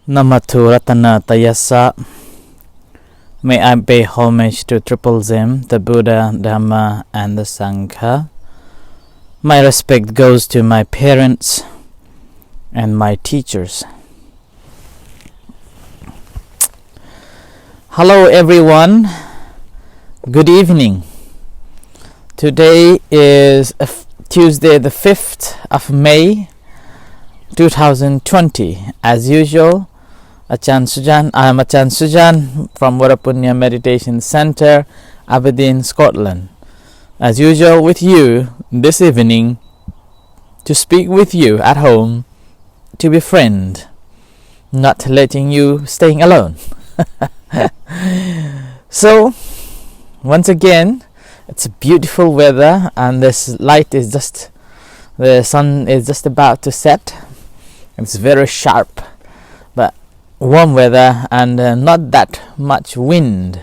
Namatu Ratana Tayasa. May I pay homage to Triple Zim, the Buddha, Dhamma, and the Sangha. My respect goes to my parents and my teachers. Hello everyone, good evening. Today is Tuesday the 5th of May 2020. As usual, I am Achan Sujan from Varapunya Meditation Center, Aberdeen, Scotland. As usual with you this evening to speak with you at home, to befriend, not letting you staying alone. So once again, it's a beautiful weather and the sun is just about to set. It's very sharp but warm weather and not that much wind,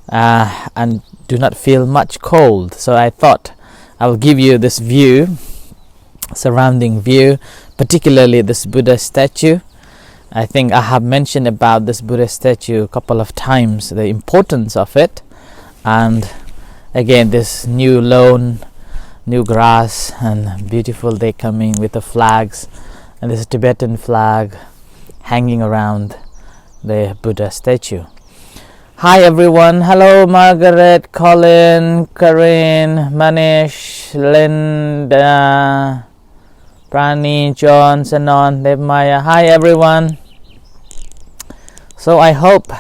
and do not feel much cold. So I thought I will give you this surrounding view, particularly this Buddha statue. I think I have mentioned about this Buddha statue a couple of times, the importance of it. And again, this new lawn, new grass, and beautiful day coming with the flags, and this Tibetan flag hanging around the Buddha statue. Hi everyone, hello Margaret, Colin, Corinne, Manish, Linda, Prani, John, Sanon, Devmaya. Hi everyone. So I hope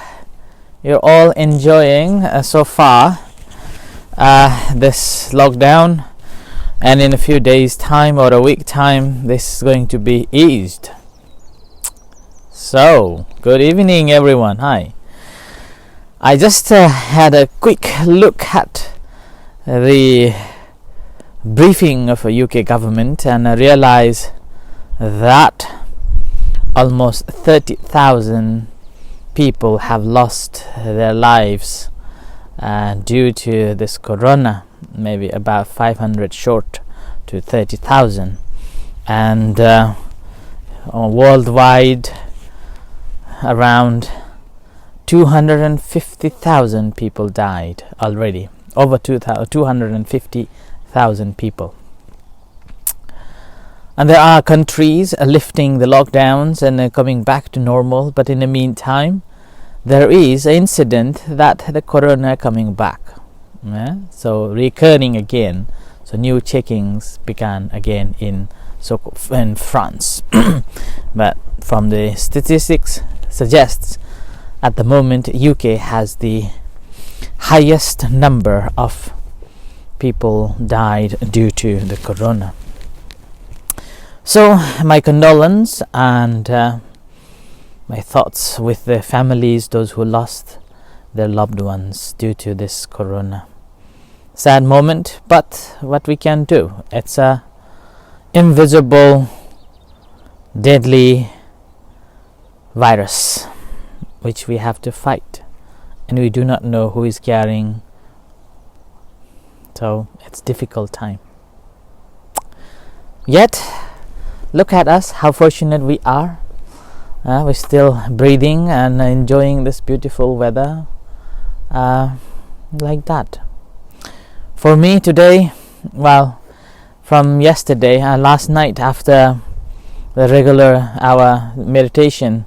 you're all enjoying so far this lockdown, and in a few days time or a week time this is going to be eased. So good evening everyone. Hi. I just had a quick look at the briefing of a UK government, and I realized that almost 30,000 people have lost their lives due to this corona, maybe about 500 short to 30,000, and worldwide around 250,000 people died already, over 250,000 people. And there are countries lifting the lockdowns and coming back to normal, but in the meantime there is an incident that the corona coming back, so recurring again. So new checkings began again in France. But from the statistics suggests at the moment UK has the highest number of people died due to the corona. So my condolence and my thoughts with the families, those who lost their loved ones due to this corona. Sad moment, but what we can do, it's a invisible, deadly virus which we have to fight, and we do not know who is carrying, so it's difficult time. Yet look at us, how fortunate we are. We're still breathing and enjoying this beautiful weather like that. For me today, well, from yesterday, last night after the regular hour meditation,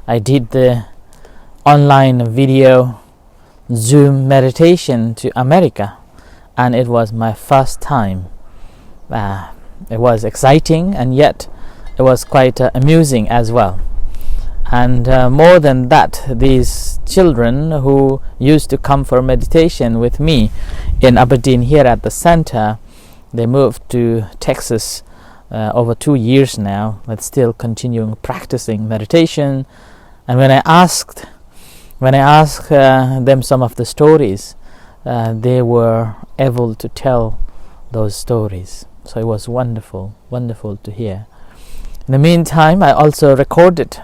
I did the online video Zoom meditation to America, and it was my first time. It was exciting, and yet it was quite amusing as well. And more than that, these children who used to come for meditation with me in Aberdeen here at the center, they moved to Texas over 2 years now, but still continuing practicing meditation. And when I asked them some of the stories, they were able to tell those stories. So it was wonderful to hear. In the meantime, I also recorded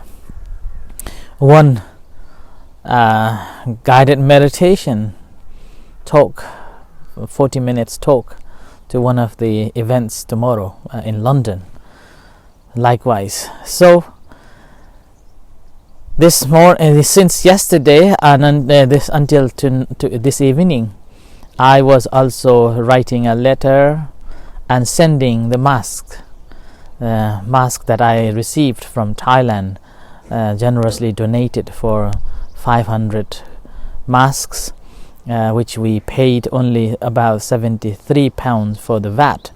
one guided meditation talk, 40 minutes talk, to one of the events tomorrow in London. Likewise, so since yesterday and this until to this evening, I was also writing a letter and sending the mask that I received from Thailand, generously donated for 500 masks, which we paid only about £73 for the VAT.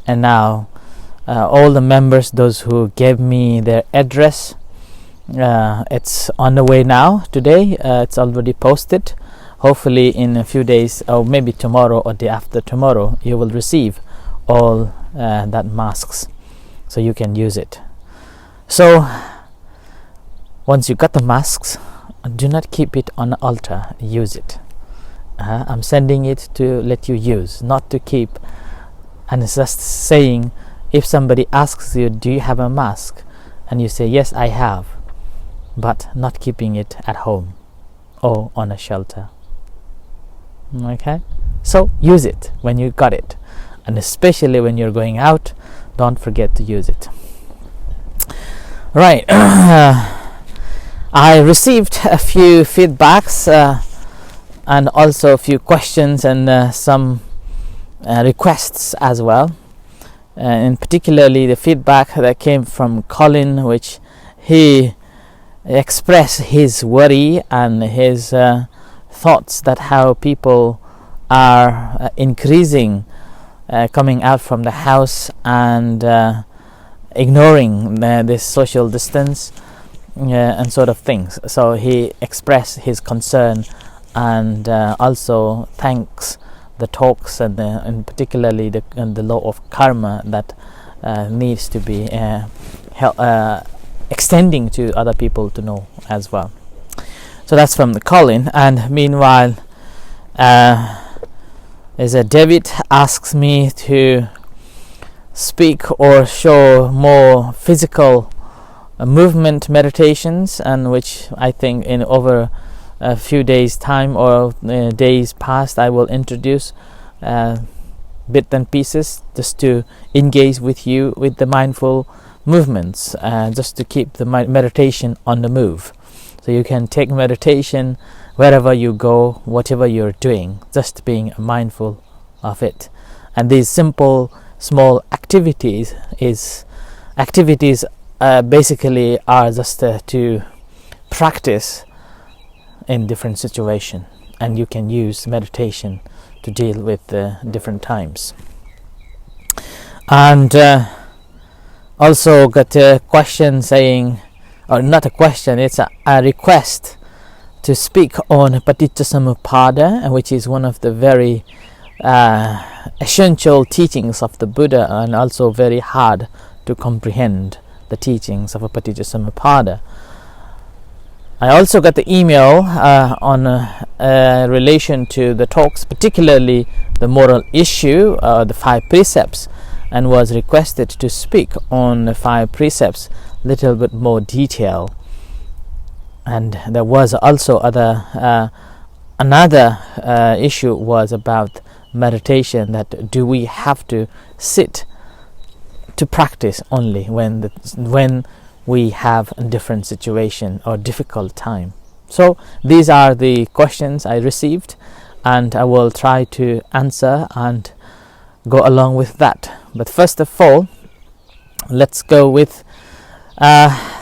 And now all the members, those who gave me their address, it's on the way now. Today it's already posted. Hopefully in a few days, or maybe tomorrow or day after tomorrow, you will receive all that masks, so you can use it. So once you got the masks, do not keep it on the altar, use it. I'm sending it to let you use, not to keep. And it's just saying, if somebody asks you, do you have a mask, and you say yes, I have, but not keeping it at home or on a shelter. Okay, so use it when you got it, and especially when you're going out, don't forget to use it. Right. I received a few feedbacks and also a few questions and some requests as well, and particularly the feedback that came from Colin, which he expressed his worry and his thoughts that how people are increasing coming out from the house and ignoring this social distance and sort of things. So he expressed his concern and also thanks the talks and particularly the law of karma that needs to be extending to other people to know as well. So that's from the Colin. And meanwhile, David asks me to speak or show more physical movement meditations, and which I think in over a few days time or days past I will introduce bits and pieces just to engage with you with the mindful movements, just to keep the meditation on the move. So you can take meditation wherever you go, whatever you're doing, just being mindful of it. And these simple small activities basically are just to practice in different situations, and you can use meditation to deal with different times. And also got a question saying, or not a question, it's a request to speak on Paticcasamuppada, which is one of the very essential teachings of the Buddha, and also very hard to comprehend the teachings of a Paticcasamuppada. I also got the email on relation to the talks, particularly the moral issue, the 5 precepts, and was requested to speak on the 5 precepts little bit more detail. And there was also another issue was about meditation, that do we have to sit to practice only when we have a different situation or difficult time. So these are the questions I received, and I will try to answer and go along with that. But first of all, let's go with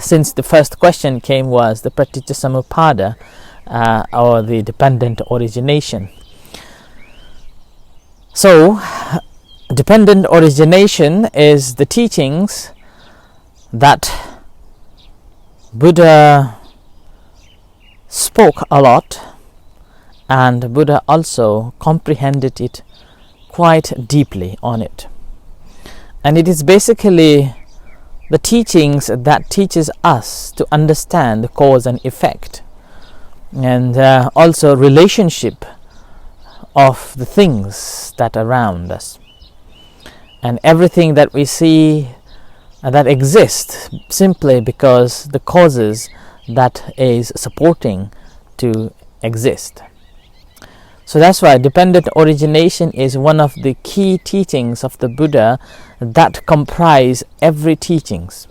since the first question came was the Paticcasamuppada or the dependent origination. So dependent origination is the teachings that Buddha spoke a lot, and Buddha also comprehended it quite deeply on it. And it is basically the teachings that teaches us to understand the cause and effect, and also relationship of the things that are around us, and everything that we see that exists simply because the causes that is supporting to exist. So that's why dependent origination is one of the key teachings of the Buddha that comprise every teachings.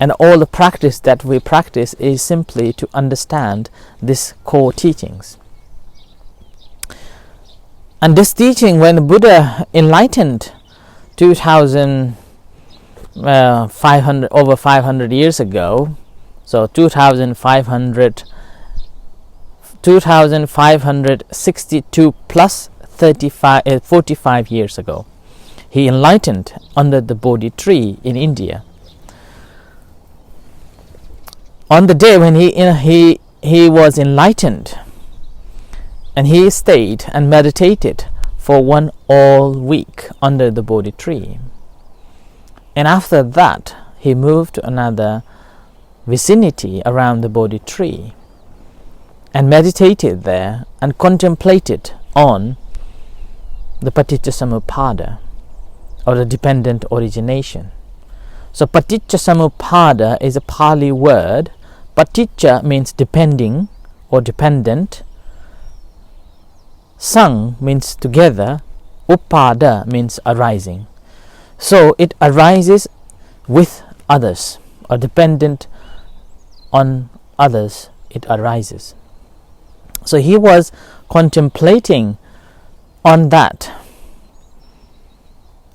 And all the practice that we practice is simply to understand these core teachings. And this teaching, when Buddha enlightened 500 years ago, so 2562 plus 45 years ago, he enlightened under the Bodhi tree in India. On the day when he was enlightened, and he stayed and meditated for one all week under the Bodhi tree. And after that, he moved to another vicinity around the Bodhi tree and meditated there and contemplated on the Paticcasamuppada, or the dependent origination. So Paticcasamuppada is a Pali word. Paticca means depending or dependent. Sang means together. Upada means arising. So it arises with others, or dependent on others, it arises. So he was contemplating on that,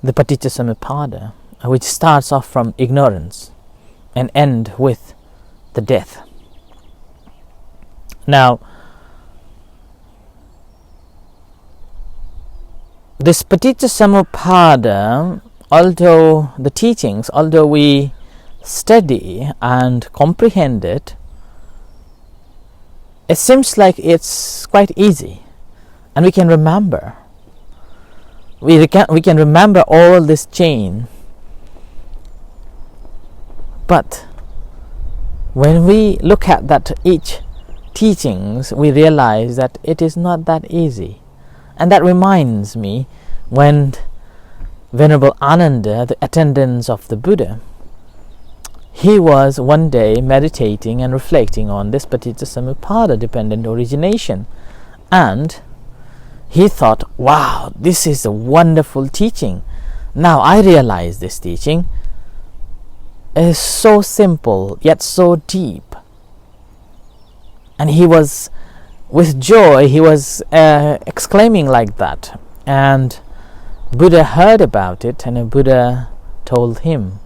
the Paticcasamuppada, which starts off from ignorance and end with the death. Now, this Paticcasamuppada, although the teachings, although we study and comprehend it, it seems like it's quite easy, and we can remember. We can remember all this chain. But when we look at that each teachings, we realize that it is not that easy. And that reminds me when Venerable Ananda, the attendant of the Buddha, he was one day meditating and reflecting on this Paticcasamuppada, dependent origination, and he thought, wow, this is a wonderful teaching. Now I realize this teaching is so simple yet so deep. And he was, with joy, he was exclaiming like that. And Buddha heard about it, and Buddha told him,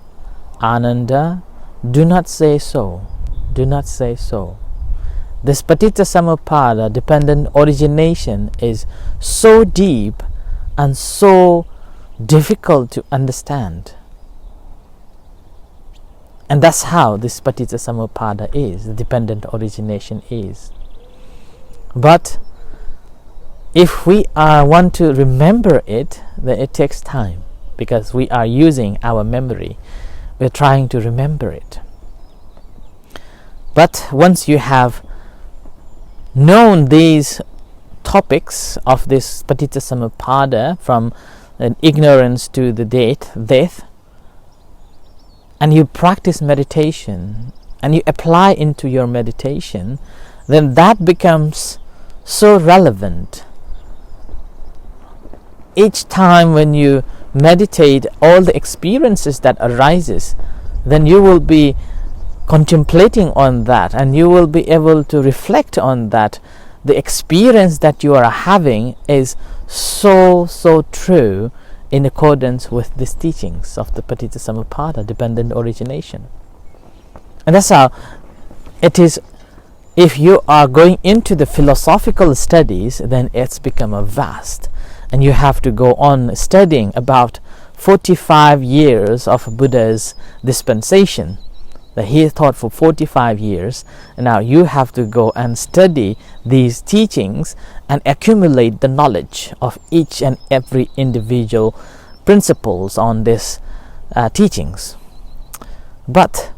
Ananda, do not say so. Do not say so. This Paticcasamuppada, dependent origination, is so deep and so difficult to understand. And that's how this Paticcasamuppada is, the dependent origination is. But if we want to remember it, then it takes time, because we are using our memory. We're trying to remember it. But once you have known these topics of this Paticcasamuppada, from ignorance to the death, and you practice meditation and you apply into your meditation, then that becomes so relevant. Each time when you meditate, all the experiences that arises, then you will be contemplating on that, and you will be able to reflect on that. The experience that you are having is so true, in accordance with these teachings of the Paticcasamuppada, dependent origination. And that's how it is. If you are going into the philosophical studies, then it's become a vast, and you have to go on studying about 45 years of Buddha's dispensation, that he taught for 45 years. And now you have to go and study these teachings and accumulate the knowledge of each and every individual principles on these teachings. But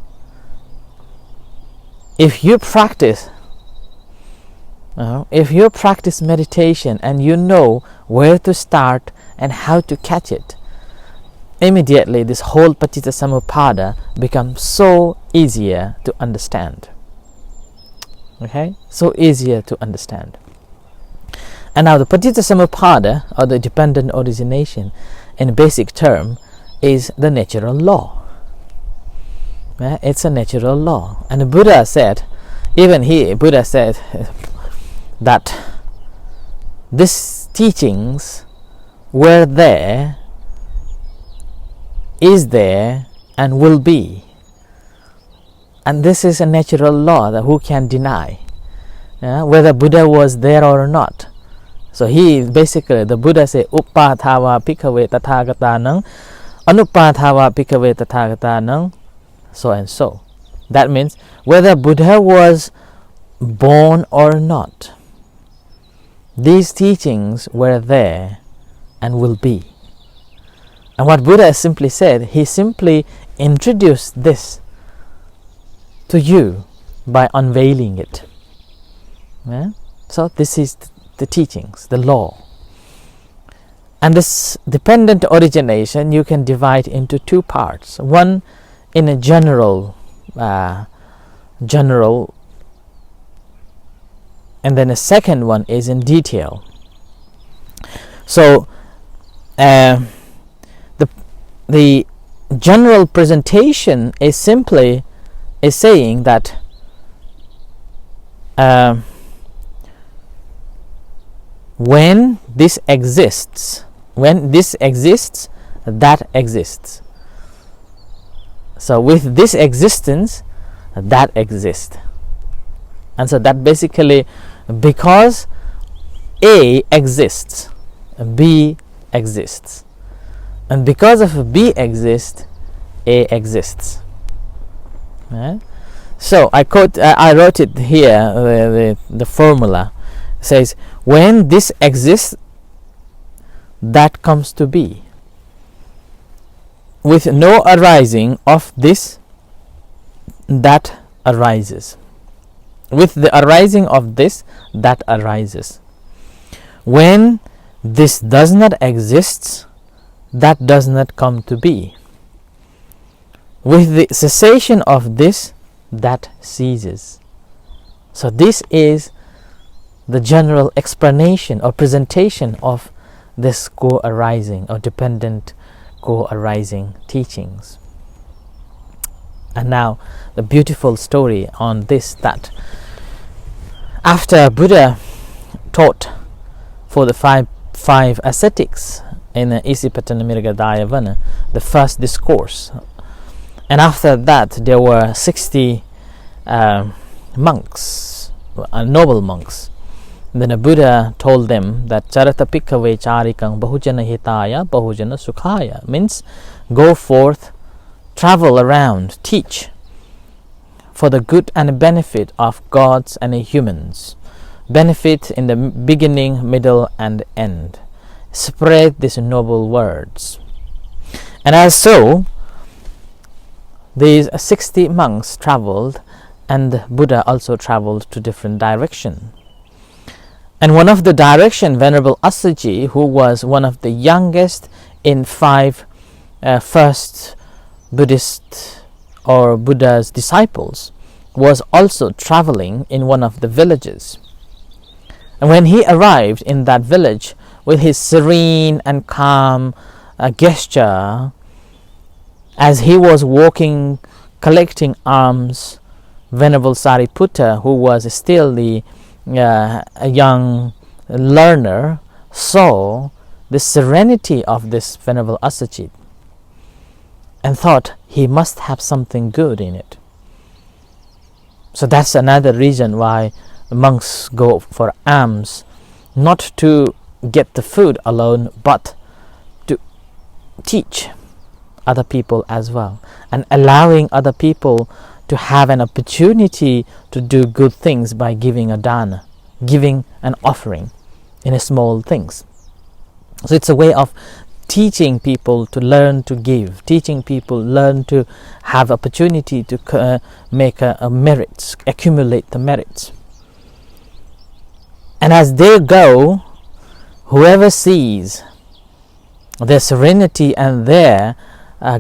if you practice meditation, and you know where to start and how to catch it, immediately this whole Paticcasamuppada becomes so easier to understand. Okay, so easier to understand. And now the Paticcasamuppada, or the dependent origination, in basic term, is the natural law. It's a natural law. And the Buddha said, Buddha said that these teachings were there, is there, and will be. And this is a natural law that who can deny, whether Buddha was there or not. So the Buddha said, Uppāthāvā bhikkhave tathāgatānaṁ, Anuppāthāvā bhikkhave tathāgatānaṁ, so and so. That means whether Buddha was born or not, these teachings were there and will be. And what Buddha simply said, he simply introduced this to you by unveiling it. So this is the teachings, the law. And this dependent origination you can divide into two parts. One in a general, and then a second one is in detail. So the general presentation is simply saying that when this exists, that exists. So with this existence, that exists. And so that basically, because A exists, B exists. And because of B exists, A exists. So I wrote it here, the formula says, when this exists, that comes to be. With no arising of this, that arises. With the arising of this, that arises. When this does not exist, that does not come to be. With the cessation of this, that ceases. So this is the general explanation or presentation of this co-arising or dependent co-arising teachings. And now the beautiful story on this, that after Buddha taught for the five ascetics in Isipatana Mirgadayavana, the first discourse, and after that there were 60 monks, noble monks. Then the Buddha told them that Charata Pikkave Charikang Bahujana Hitaya Bahujana Sukhaya, means go forth, travel around, teach for the good and benefit of gods and humans. Benefit in the beginning, middle and end. Spread these noble words. And as so, these 60 monks traveled, and Buddha also traveled to different directions. And one of the direction, Venerable Assaji, who was one of the youngest in 5 first Buddhist or Buddha's disciples, was also traveling in one of the villages. And when he arrived in that village with his serene and calm gesture, as he was walking, collecting alms, Venerable Sariputta, who was still a young learner, saw the serenity of this Venerable Assaji and thought he must have something good in it. So that's another reason why monks go for alms, not to get the food alone, but to teach other people as well, and allowing other people to have an opportunity to do good things by giving a dana, giving an offering in a small things. So it's a way of teaching people to learn to give, teaching people learn to have opportunity to make a merits, accumulate the merits. And as they go, whoever sees their serenity and their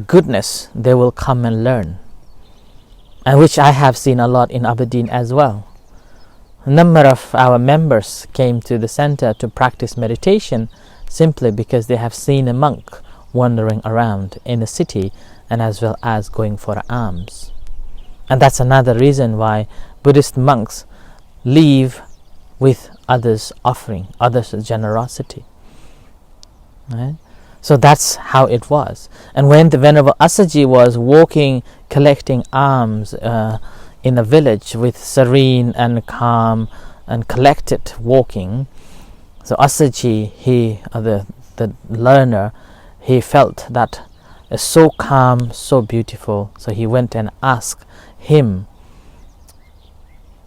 goodness, they will come and learn. And which I have seen a lot in Aberdeen as well. A number of our members came to the center to practice meditation simply because they have seen a monk wandering around in the city and as well as going for alms. And that's another reason why Buddhist monks live with others' offering, others' generosity. Right? So that's how it was. And when the Venerable Asaji was walking, collecting alms in a village with serene and calm and collected walking, so Asaji, the learner, he felt that it's so calm, so beautiful. So he went and asked him,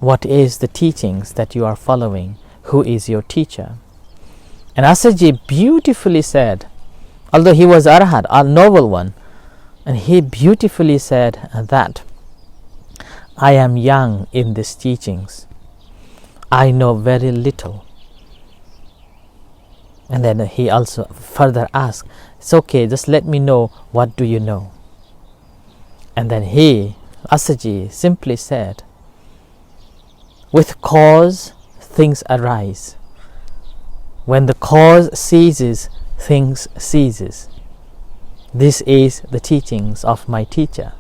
what is the teachings that you are following? Who is your teacher? And Asaji beautifully said, although he was Arhat, a noble one, and he beautifully said that I am young in these teachings. I know very little. And then he also further asked, it's okay, just let me know, what do you know? And then Asaji, simply said, with cause, things arise. When the cause ceases, things ceases. This is the teachings of my teacher.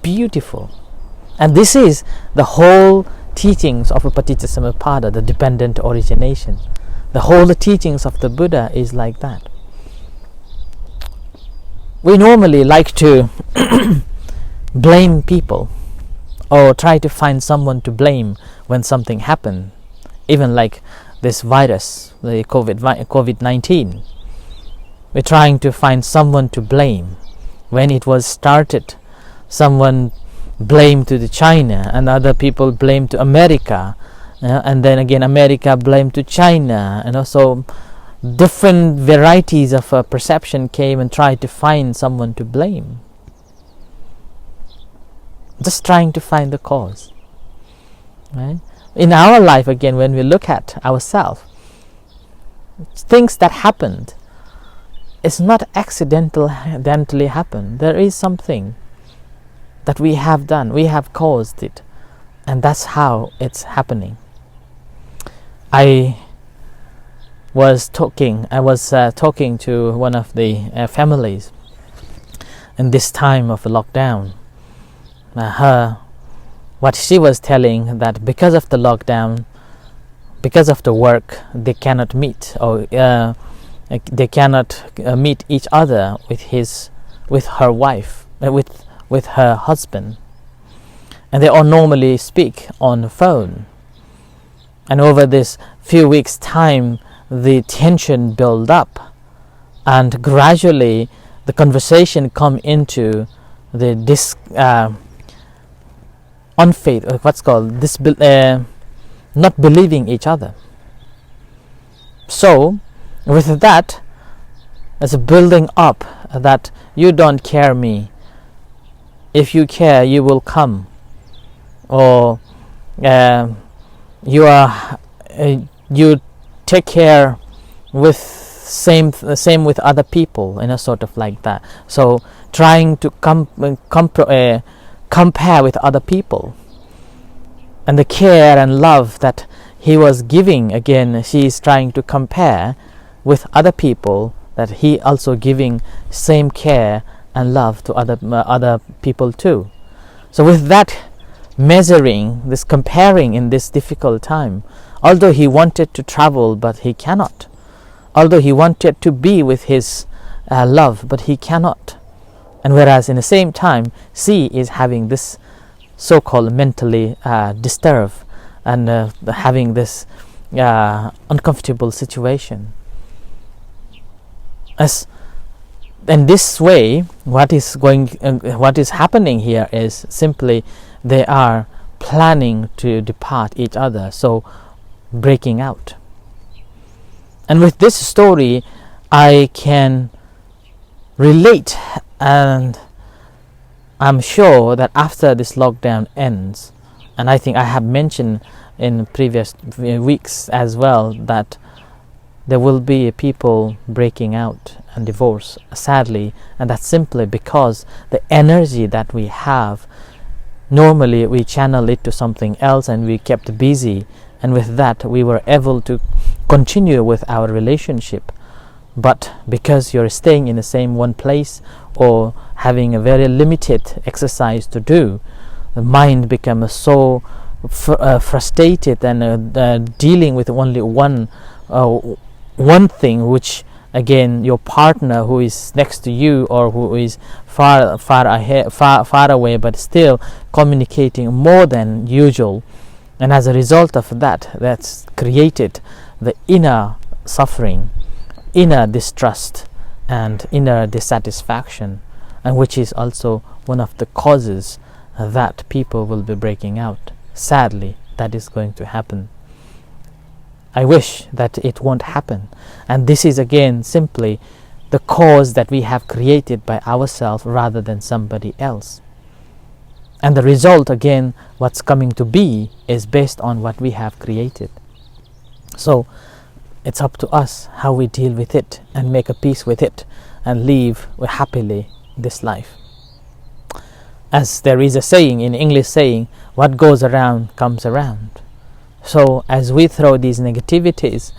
Beautiful. And this is the whole teachings of a Paticcasamuppada, the dependent origination. The whole teachings of the Buddha is like that. We normally like to blame people or try to find someone to blame when something happened, even like this virus, the COVID-19. We're trying to find someone to blame. When it was started, someone blamed to the China, and other people blamed to America, and then again America blamed to China, and also different varieties of perception came and tried to find someone to blame. Just trying to find the cause. Right? In our life, again, when we look at ourselves, things that happened, it's not accidentally happened. There is something that we have done, we have caused it, and that's how it's happening. I was talking to one of the families in this time of lockdown. What she was telling, that because of the lockdown, because of the work, they cannot meet, or they cannot meet each other with her wife, with her husband, and they all normally speak on the phone. And over this few weeks' time, the tension built up, and gradually the conversation come into the unfaith, what's called not believing each other. So with that, as a building up, that you don't care me, if you care you will come, or you take care with same with other people, sort of like that. So trying to compare with other people, and the care and love that he was giving, again she is trying to compare with other people, that he also giving same care and love to other people too. So with that measuring, this comparing in this difficult time, although he wanted to travel but he cannot, although he wanted to be with his love but he cannot, and whereas in the same time she is having this so-called mentally disturbed and having this uncomfortable situation. As in this way, what is happening here is simply they are planning to depart each other, so breaking out. And with this story I can relate, and I'm sure that after this lockdown ends, and I think I have mentioned in previous weeks as well, that there will be people breaking out and divorce, sadly, and that's simply because the energy that we have, normally we channel it to something else and we kept busy, and with that we were able to continue with our relationship. But because you're staying in the same one place or having a very limited exercise to do, the mind becomes so frustrated and dealing with only one thing, which again your partner who is next to you or who is far away, but still communicating more than usual, and as a result of that, that's created the inner suffering, inner distrust and inner dissatisfaction, and which is also one of the causes that people will be breaking out. Sadly, that is going to happen. I wish that it won't happen, and this is again simply the cause that we have created by ourselves rather than somebody else, and the result again what's coming to be is based on what we have created. So it's up to us how we deal with it and make a peace with it and live happily this life. As there is a saying in English saying, what goes around comes around. So as we throw these negativities,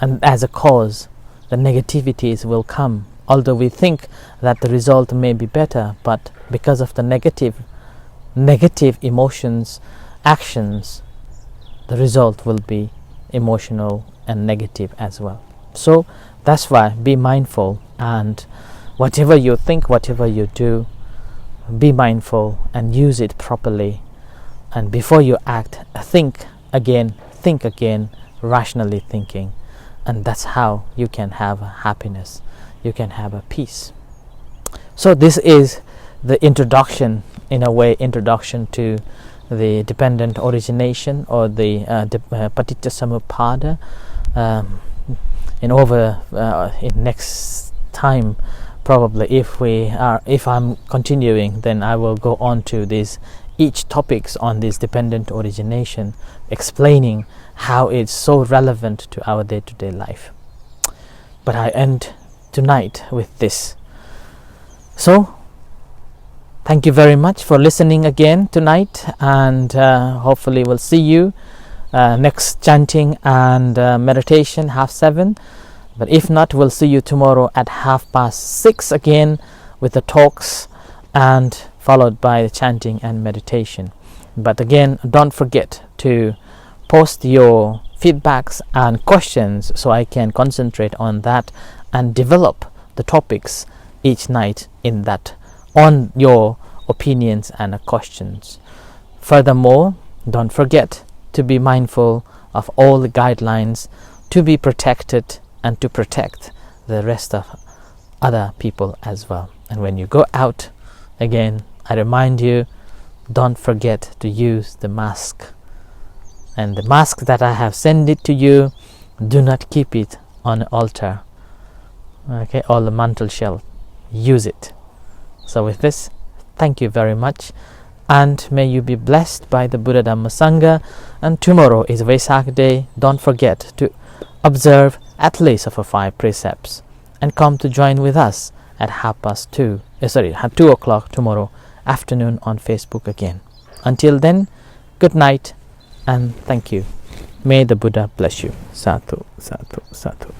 and as a cause, the negativities will come. Although we think that the result may be better, but because of the negative emotions, actions, the result will be emotional and negative as well. So that's why be mindful, and whatever you think, whatever you do, be mindful and use it properly. And before you act, think again, rationally thinking, and that's how you can have happiness, you can have a peace. So this is the introduction, in a way, introduction to the dependent origination or the paticca samuppada. In next time, probably if I'm continuing, then I will go on to this each topics on this dependent origination, explaining how it's so relevant to our day-to-day life. But I end tonight with this. So thank you very much for listening again tonight, and hopefully we'll see you next chanting and meditation 7:30. But if not, we'll see you tomorrow at 6:30 again with the talks, and followed by the chanting and meditation. But again, don't forget to post your feedbacks and questions so I can concentrate on that and develop the topics each night in that, on your opinions and questions. Furthermore, don't forget to be mindful of all the guidelines to be protected and to protect the rest of other people as well. And when you go out, again, I remind you, don't forget to use the mask. And the mask that I have sent it to you, do not keep it on the altar, okay, or the mantle shelf. Use it. So with this, thank you very much, and may you be blessed by the Buddha Dhamma Sangha. And tomorrow is Vesak Day. Don't forget to observe at least of 5 precepts and come to join with us at 2 o'clock tomorrow afternoon on Facebook again. Until then, good night and thank you. May the Buddha bless you. Sadhu, sadhu, sadhu.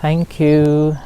Thank you.